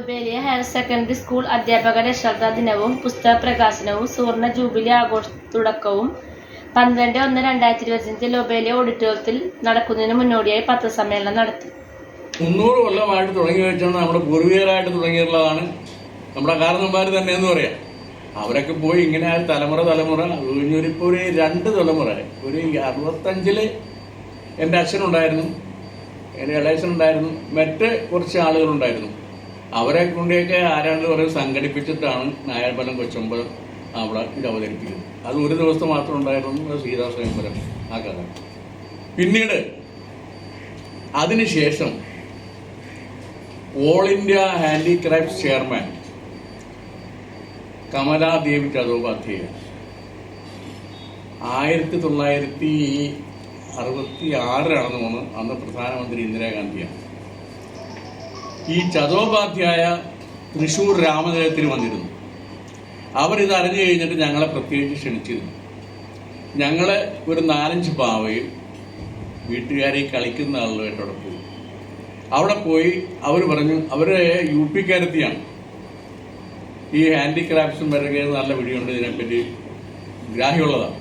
ലൂബേലിയ higher secondary school അധ്യാപക രക്ഷാകർത്താ ദിനവും പുസ്തക പ്രകാശനവും സുവർണ ജൂബിലി ആഘോഷ തുടക്കവും 12/1/2025 ലൂബേലിയ ഓഡിറ്റോറിയത്തിൽ നടക്കുന്നതിന് മുന്നോടിയായി പത്രസമ്മേളനം നടത്തി. 300 കൊല്ലമായിട്ട് തുടങ്ങി വെച്ചാണ് നമ്മുടെ പൂർവികരായിട്ട് തുടങ്ങിയിട്ടുള്ളതാണ് നമ്മുടെ കാരണന്മാർ തന്നെ എന്ന് പറയാം. അവരൊക്കെ പോയി ഇങ്ങനെ തലമുറ ഇപ്പോൾ ഒരു 2 തലമുറ, ഒരു 65 എൻ്റെ അച്ഛനുണ്ടായിരുന്നു, എൻ്റെ ഇളയച്ചനുണ്ടായിരുന്നു, മറ്റ് കുറച്ച് ആളുകളുണ്ടായിരുന്നു. അവരെ കൊണ്ടൊക്കെ ആരാണ്ട് പറയും സംഘടിപ്പിച്ചിട്ടാണ് നായർപലം കൊച്ചമ്പലം അവിടെ ഇത് അവതരിപ്പിക്കുന്നത്. അത് ഒരു ദിവസത്തെ മാത്രം ഉണ്ടായിരുന്നു, സീതാ സ്വയംവരം ആ കഥ. പിന്നീട് അതിനുശേഷം all India handicraft chairman Kamaladevi Chattopadhyay 1966 തോന്നുന്നു, അന്ന് പ്രധാനമന്ത്രി ഇന്ദിരാഗാന്ധിയാണ്. ഈ ചതോപാധ്യായ തൃശ്ശൂർ രാമനിലയത്തിൽ വന്നിരുന്നു. അവരിത് അറിഞ്ഞു കഴിഞ്ഞിട്ട് ഞങ്ങളെ പ്രത്യേകിച്ച് ക്ഷണിച്ചിരുന്നു. ഞങ്ങളെ ഒരു 4-5 പാവയും വീട്ടുകാരെ കളിക്കുന്ന ആളുകളായിട്ട് അവിടെ പോയി അവർ പറഞ്ഞു, അവര് UP-കാരത്തിയാണ്. ഈ ഹാൻഡിക്രാഫ്റ്റ്സും വരകെ നല്ല പിടിയുണ്ട്, ഇതിനെപ്പറ്റി ഗ്രാഹ്യമുള്ളതാണ്.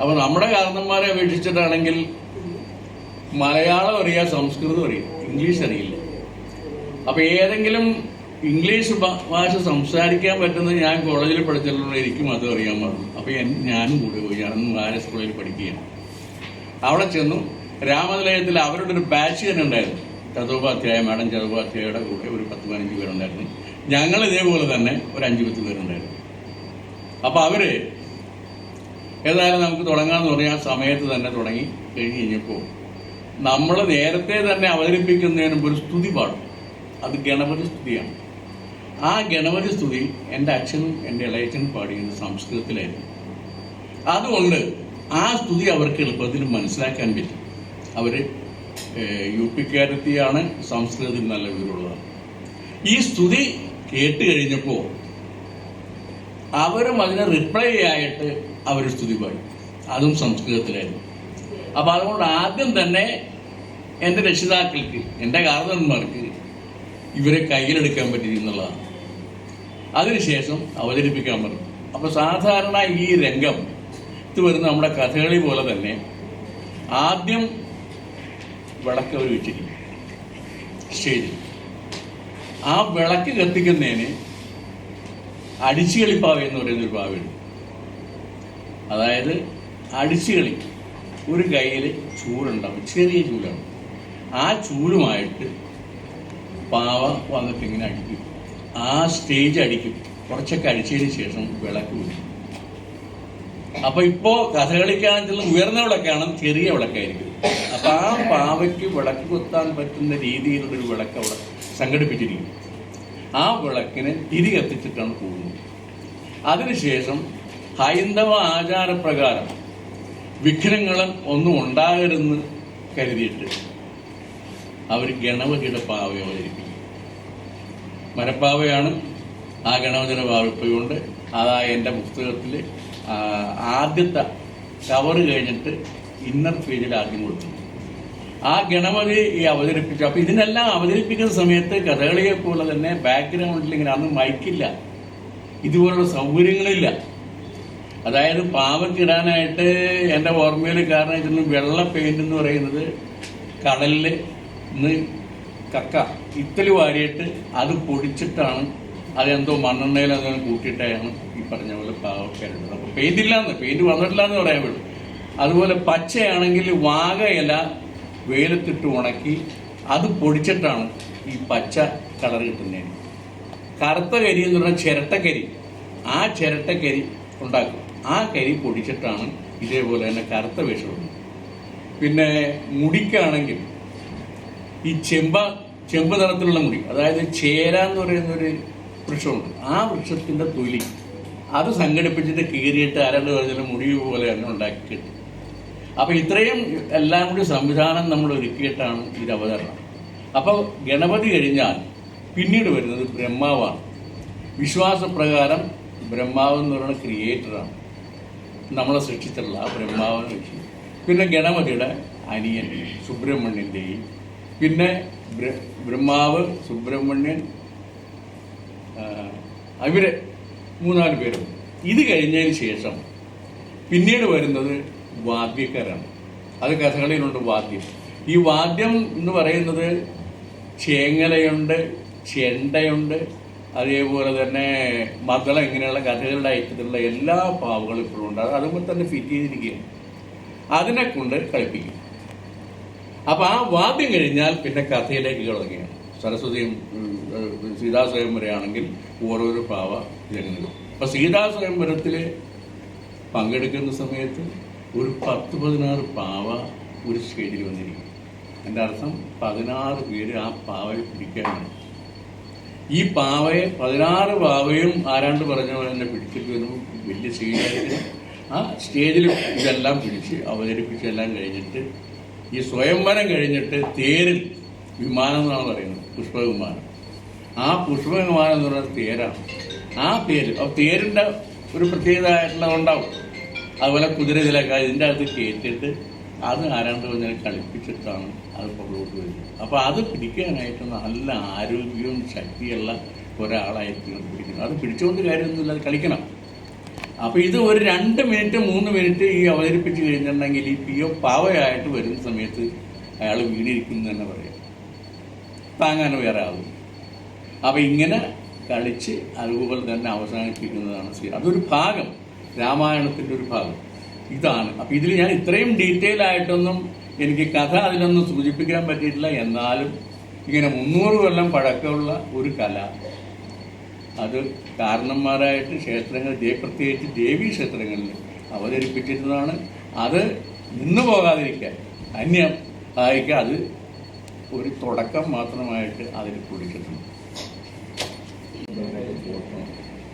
അപ്പൊ നമ്മുടെ കാരണന്മാരെ അപേക്ഷിച്ചിട്ടാണെങ്കിൽ മലയാളം അറിയാം, സംസ്കൃതം അറിയാം, ഇംഗ്ലീഷ് അറിയില്ല. അപ്പൊ ഏതെങ്കിലും ഇംഗ്ലീഷ് ഭാഷ സംസാരിക്കാൻ പറ്റുന്നത് ഞാൻ കോളേജിൽ പഠിച്ചിട്ടുള്ള എനിക്കും അത് അറിയാൻ പാടുള്ളൂ. അപ്പൊ ഞാനും കൂടെ പോയി, ഞാനൊന്നും ആര്യ സ്കൂളിൽ പഠിക്കുകയാണ്. അവിടെ ചെന്നു. രാമനിലയത്തിൽ അവരുടെ ഒരു ബാച്ച് തന്നെ ഉണ്ടായിരുന്നു. ചതോപാധ്യായ മാഡം ചതോപാധ്യായയുടെ കൂടെ ഒരു 10-15 പേരുണ്ടായിരുന്നു. ഞങ്ങൾ ഇതേപോലെ തന്നെ ഒരു 5-10 പേരുണ്ടായിരുന്നു. അപ്പൊ അവര് ഏതായാലും നമുക്ക് തുടങ്ങാന്ന് പറഞ്ഞാൽ ആ സമയത്ത് തന്നെ തുടങ്ങി കഴിഞ്ഞപ്പോൾ നമ്മൾ നേരത്തെ തന്നെ അവതരിപ്പിക്കുന്നതിന് മുമ്പ് ഒരു സ്തുതി പാടും. അത് ഗണപതി സ്തുതിയാണ്. ആ ഗണപതി സ്തുതി എൻ്റെ അച്ഛനും എൻ്റെ ഇളയച്ചനും പാടിയത് സംസ്കൃതത്തിലായിരുന്നു. അതുകൊണ്ട് ആ സ്തുതി അവർക്ക് എളുപ്പത്തിൽ മനസ്സിലാക്കാൻ പറ്റും. അവര് UP-കാരത്തിയാണ്, സംസ്കൃതത്തിൽ നല്ല വിവരമുള്ളതാണ്. ഈ സ്തുതി കേട്ട് കഴിഞ്ഞപ്പോൾ അവരും അതിന് റിപ്ലൈ ആയിട്ട് അവർ സ്തുതി പാടി, അതും സംസ്കൃതത്തിലായിരുന്നു. അപ്പൊ അതുകൊണ്ട് ആദ്യം തന്നെ എൻ്റെ രക്ഷിതാക്കൾക്ക്, എൻ്റെ കാരണന്മാർക്ക് ഇവരെ കയ്യിലെടുക്കാൻ പറ്റിയെന്നുള്ളതാണ്. അതിനുശേഷം അവതരിപ്പിക്കാൻ പറഞ്ഞു. അപ്പൊ സാധാരണ ഈ രംഗം ഇത് വരുന്ന നമ്മുടെ കഥകളി പോലെ തന്നെ ആദ്യം വിളക്ക് അവർ വെച്ചിരിക്കും സ്റ്റേജിൽ. ആ വിളക്ക് കത്തിക്കുന്നതിന് അടിച്ചുകളിപ്പാവ എന്ന് പറയുന്നൊരു പാവയുണ്ട്. അതായത് അടിച്ചുകളി, ഒരു കയ്യിൽ ചൂലുണ്ടാവും, ചെറിയ ചൂലാണ്. ആ ചൂലുമായിട്ട് പാവ വന്നിട്ട് ഇങ്ങനെ അടിക്കും. ആ സ്റ്റേജ് അടിക്കും. കുറച്ചൊക്കെ അടിച്ചതിന് ശേഷം വിളക്ക് വരും. അപ്പൊ ഇപ്പോ കഥകളിക്കാണെങ്കിലും ഉയർന്ന വിളക്കാണ്, ചെറിയ വിളക്കായിരിക്കും. അപ്പൊ ആ പാവയ്ക്ക് വിളക്ക് കൊത്താൻ പറ്റുന്ന രീതിയിലുള്ളൊരു വിളക്ക് അവിടെ സംഘടിപ്പിച്ചിരിക്കും. ആ വിളക്കിന് തിരി കത്തിച്ചിട്ടാണ് പോകുന്നത്. അതിനുശേഷം ഹൈന്ദവ ആചാരപ്രകാരം വിഘ്നങ്ങളും ഒന്നും ഉണ്ടാകരുതെന്ന് കരുതിയിട്ട് അവർ ഗണപതിയുടെ പാവ അവതരിപ്പിക്കും. മരപ്പാവയാണ്. ആ ഗണപതിയുടെ പാവപ്പയുണ്ട്. അതാ എൻ്റെ പുസ്തകത്തിൽ ആദ്യത്തെ കവറ് കഴിഞ്ഞിട്ട് ഇന്നർ പേജിൽ ആദ്യം കൊടുത്തു. ആ ഗണപതി ഈ അവതരിപ്പിച്ചു. അപ്പൊ ഇതിനെല്ലാം അവതരിപ്പിക്കുന്ന സമയത്ത് കഥകളിയെ പോലെ തന്നെ ബാക്ക്ഗ്രൗണ്ടിൽ ഇങ്ങനെ അന്ന് മൈക്കില്ല, ഇതുപോലുള്ള സൗകര്യങ്ങളില്ല. അതായത് പാവക്കിടാനായിട്ട് എൻ്റെ ഓർമ്മയിൽ കാരണം ഇതിന് വെള്ള പെയിന്റ് എന്ന് പറയുന്നത് കടലില് ഇന്ന് കക്ക ഇത്തല് വാരിയിട്ട് അത് പൊടിച്ചിട്ടാണ്, അതെന്തോ മണ്ണെണ്ണയിൽ അതിനെ കൂട്ടിയിട്ടാണ് ഈ പറഞ്ഞ പോലെ പാവക്കാരുള്ളത്. അപ്പൊ പെയിന്റ് ഇല്ലാന്ന്, പെയിന്റ് വന്നിട്ടില്ല എന്ന് പറയാൻ പറ്റും. അതുപോലെ പച്ചയാണെങ്കിൽ വാകയില വെയിലത്തിട്ട് ഉണക്കി അത് പൊടിച്ചിട്ടാണ് ഈ പച്ച കളർ കിട്ടുന്നതിന്. കറുത്ത കരി എന്ന് പറഞ്ഞാൽ ചിരട്ടക്കരി, ആ ചിരട്ടക്കരി ഉണ്ടാക്കും. ആ കരി പൊടിച്ചിട്ടാണ് ഇതേപോലെ തന്നെ കറുത്ത വേഷമുള്ളത്. പിന്നെ മുടിക്കാണെങ്കിൽ ഈ ചെമ്പ് നിറത്തിലുള്ള മുടി, അതായത് ചേര എന്ന് പറയുന്നൊരു വൃക്ഷമുണ്ട്. ആ വൃക്ഷത്തിന്റെ തൊലി അത് സംഘടിപ്പിച്ചിട്ട് കീറിയിട്ട് ആരാണ്ട് പറഞ്ഞാൽ മുടി പോലെ തന്നെ ഉണ്ടാക്കി കിട്ടും. അപ്പൊ ഇത്രയും എല്ലാം കൂടി സംവിധാനം നമ്മൾ ഒരുക്കിയിട്ടാണ് ഇത് അവതരണം. അപ്പൊ ഗണപതി കഴിഞ്ഞാൽ പിന്നീട് വരുന്നത് ബ്രഹ്മാവാണ്. വിശ്വാസപ്രകാരം ബ്രഹ്മാവ് എന്ന് പറയുന്ന ക്രിയേറ്ററാണ്, നമ്മളെ സൃഷ്ടിച്ചിട്ടുള്ള ആ ബ്രഹ്മാവിനെ വെച്ച്. പിന്നെ ഗണപതിയുടെ അനിയൻ സുബ്രഹ്മണ്യൻ്റെയും, പിന്നെ ബ്രഹ്മാവ്, സുബ്രഹ്മണ്യൻ, ഇവര് 3-4 പേരും. ഇത് കഴിഞ്ഞതിന് ശേഷം പിന്നീട് വരുന്നത് വാദ്യക്കാരാണ്. അത് കഥകളിയിലുണ്ട് വാദ്യം. ഈ വാദ്യം എന്ന് പറയുന്നത് ചേങ്ങലയുണ്ട്, ചെണ്ടയുണ്ട്, അതേപോലെ തന്നെ മദ്ദളം, ഇങ്ങനെയുള്ള കഥകളുടെ ഐറ്റത്തിലുള്ള എല്ലാ പാവുകളും ഇപ്പോഴും ഉണ്ട്. അതുമ്പോൾ തന്നെ ഫിറ്റ് ചെയ്തിരിക്കുകയാണ്. അതിനെ കൊണ്ട് കളിപ്പിക്കും. അപ്പൊ ആ വാദ്യം കഴിഞ്ഞാൽ പിന്നെ കഥയിലേക്ക് തുടങ്ങുകയാണ്. സരസ്വതിയും സീതാസ്വയംവരയാണെങ്കിൽ ഓരോരോ പാവ ജനങ്ങളും. അപ്പൊ സീതാസ്വയംവരത്തില് പങ്കെടുക്കുന്ന സമയത്ത് ഒരു 10-16 പാവ ഒരു സ്റ്റേജിൽ വന്നിരിക്കും. എൻ്റെ അർത്ഥം 16 പേര് ആ പാവയെ പിടിക്കാനാണ്. ഈ പാവയെ 16 പാവയും ആരാണ്ട് പറഞ്ഞ പോലെ തന്നെ പിടിച്ചിട്ട് വരുമ്പോൾ വലിയ സ്റ്റേജായിരിക്കും. ആ സ്റ്റേജിൽ ഇതെല്ലാം പിടിച്ച് അവതരിപ്പിച്ചെല്ലാം കഴിഞ്ഞിട്ട് ഈ സ്വയംവരം കഴിഞ്ഞിട്ട് തേരിൽ വിമാനം എന്നാണ് പറയുന്നത്, പുഷ്പവിമാനം. ആ പുഷ്പവിമാനം എന്ന് പറയുന്നത് തേരാണ്. ആ തേരിൻ്റെ ഒരു പ്രത്യേകതയായിട്ടുള്ള ഉണ്ടാവും. അതുപോലെ കുതിര ഇതിലൊക്കെ ഇതിൻ്റെ അകത്ത് കയറ്റിയിട്ട് അത് ആരാണ്ട് പറഞ്ഞാൽ കളിപ്പിച്ചിട്ടാണ് അത് പുറകോട്ട് വരുന്നത്. അപ്പോൾ അത് പിടിക്കാനായിട്ട് നല്ല ആരോഗ്യവും ശക്തിയുള്ള ഒരാളായിരിക്കും പിടിക്കുന്നത്. അത് പിടിച്ചുകൊണ്ട് കാര്യമൊന്നുമില്ല, അത് കളിക്കണം. അപ്പോൾ ഇത് ഒരു 2 മിനിറ്റ് 3 മിനിറ്റ് ഈ അവതരിപ്പിച്ച് കഴിഞ്ഞിട്ടുണ്ടെങ്കിൽ ഈ പാവയായിട്ട് വരുന്ന സമയത്ത് അയാൾ വീണിരിക്കുന്നു തന്നെ പറയാം, താങ്ങാൻ വേറെ ആളും. അപ്പം ഇങ്ങനെ കളിച്ച് അതുപോലെ തന്നെ അവസാനിപ്പിക്കുന്നതാണ് അതൊരു ഭാഗം, രാമായണത്തിൻ്റെ ഒരു ഭാഗം ഇതാണ്. അപ്പം ഇതിൽ ഞാൻ ഇത്രയും ഡീറ്റെയിൽ ആയിട്ടൊന്നും എനിക്ക് കഥ അതിലൊന്നും സൂചിപ്പിക്കാൻ പറ്റിയിട്ടില്ല. എന്നാലും ഇങ്ങനെ 300 കൊല്ലം പഴക്കമുള്ള ഒരു കല, അത് കാരണന്മാരായിട്ട് ക്ഷേത്രങ്ങൾ, പ്രത്യേകിച്ച് ദേവീ ക്ഷേത്രങ്ങളിൽ അവതരിപ്പിച്ചിരുന്നതാണ്. അത് നിന്നു പോകാതിരിക്കാൻ, അന്യം ആയിരിക്കാൻ അത് ഒരു തുടക്കം മാത്രമായിട്ട് അതിൽ കുടിച്ചിട്ടുണ്ട്.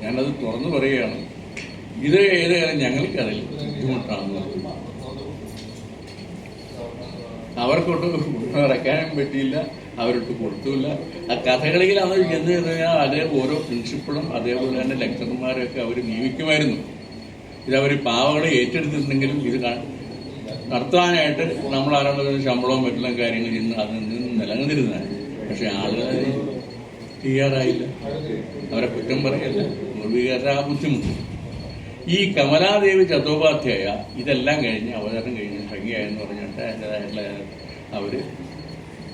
ഞാനത് തുറന്നു പറയുകയാണ്. ഇത് ഏതായാലും ഞങ്ങൾക്ക് അതിൽ ബുദ്ധിമുട്ടാണെന്ന് അവർക്കൊട്ട് ഇറക്കാനും പറ്റിയില്ല, അവരൊട്ട് കൊടുത്തുമില്ല. ആ കഥകളിയിലാണ് ചെന്ന് കഴിഞ്ഞാൽ അതേ ഓരോ പ്രിൻസിപ്പളും അതേപോലെ തന്നെ ലെക്ചർമാരെയൊക്കെ അവർ നിയമിക്കുമായിരുന്നു. ഇതവർ പാവകളെ ഏറ്റെടുത്തിട്ടുണ്ടെങ്കിലും ഇത് നടത്താനായിട്ട് നമ്മളാരാണ്ട് ശമ്പളവും മറ്റുള്ള കാര്യങ്ങൾ ചെന്ന് അതിൽ നിന്ന് നിലനിന്നിരുന്നതാണ്. പക്ഷെ ആളുകൾ തയ്യാറായില്ല. അവരെ കുറ്റം പറയല്ല, പൂർവികരുടെ ആ ബുദ്ധിമുട്ട്. ഈ കമലാദേവി ചത്തോപാധ്യായ ഇതെല്ലാം കഴിഞ്ഞ് അവതരണം കഴിഞ്ഞ് ഭംഗിയായെന്ന് പറഞ്ഞിട്ട് അതിൻ്റെതായിട്ടുള്ള അവർ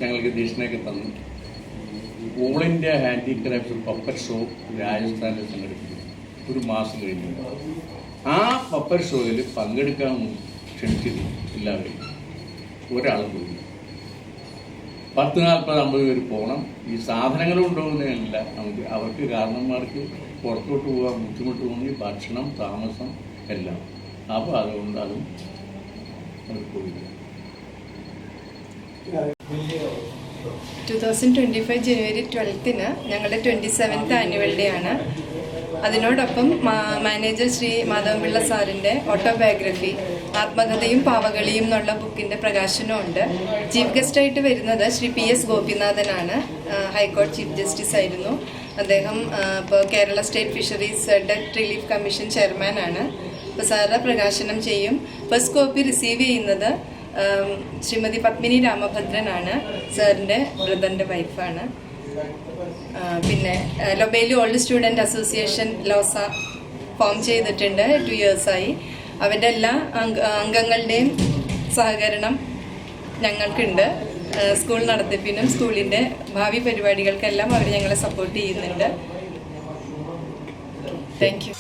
ഞങ്ങൾക്ക് ദക്ഷിണയൊക്കെ തന്നു. All India handicraft puppet show രാജസ്ഥാനിൽ സംഘടിപ്പിച്ചു. 1 മാസം കഴിഞ്ഞു. ആ പപ്പറ്റ് ഷോയിൽ പങ്കെടുക്കാൻ ക്ഷണിച്ചിരുന്നു എല്ലാവരെയും. ഒരാൾ പോയി. 10-40-50 പേര് പോകണം. ഈ സാധനങ്ങൾ കൊണ്ടുപോകുന്നതല്ല നമുക്ക്, അവർക്ക് കാരണന്മാർക്ക് പുറത്തോട്ട് പോകാൻ ബുദ്ധിമുട്ട് തോന്നി, ഭക്ഷണം, താമസം എല്ലാം. അപ്പോൾ അതുകൊണ്ട് അതും അവർ പോയില്ല. 2025 ജനുവരി 12-ന് ഞങ്ങളുടെ 27th ആനുവൽ ഡേ ആണ്. അതിനോടൊപ്പം മാനേജർ ശ്രീ മാധവൻപിള്ള സാറിൻ്റെ ഓട്ടോബയോഗ്രഫി ആത്മകഥയും പാവകളിയും എന്നുള്ള ബുക്കിൻ്റെ പ്രകാശനമുണ്ട്. ചീഫ് ഗസ്റ്റായിട്ട് വരുന്നത് ശ്രീ PS ഗോപിനാഥനാണ്. ഹൈക്കോടതി ചീഫ് ജസ്റ്റിസ് ആയിരുന്നു അദ്ദേഹം. ഇപ്പോൾ Kerala state fisheries debt relief commission ചെയർമാനാണ്. അപ്പോൾ സാറ് പ്രകാശനം ചെയ്യും. ഫസ്റ്റ് കോപ്പി റിസീവ് ചെയ്യുന്നത് ശ്രീമതി പത്മിനി രാമഭദ്രനാണ്, സാറിൻ്റെ ബ്രദറിൻ്റെ വൈഫാണ്. പിന്നെ ലൊബേലി ഓൾഡ് സ്റ്റുഡൻറ് അസോസിയേഷൻ ലോസ ഫോം ചെയ്തിട്ടുണ്ട് 2 yearsആയി. അവരുടെ എല്ലാ അംഗങ്ങളുടെയും സഹകരണം ഞങ്ങൾക്കുണ്ട്. സ്കൂൾ നടത്തിപ്പിനും സ്കൂളിൻ്റെ ഭാവി പരിപാടികൾക്കെല്ലാം അവർ ഞങ്ങളെ സപ്പോർട്ട് ചെയ്യുന്നുണ്ട്. Thank you.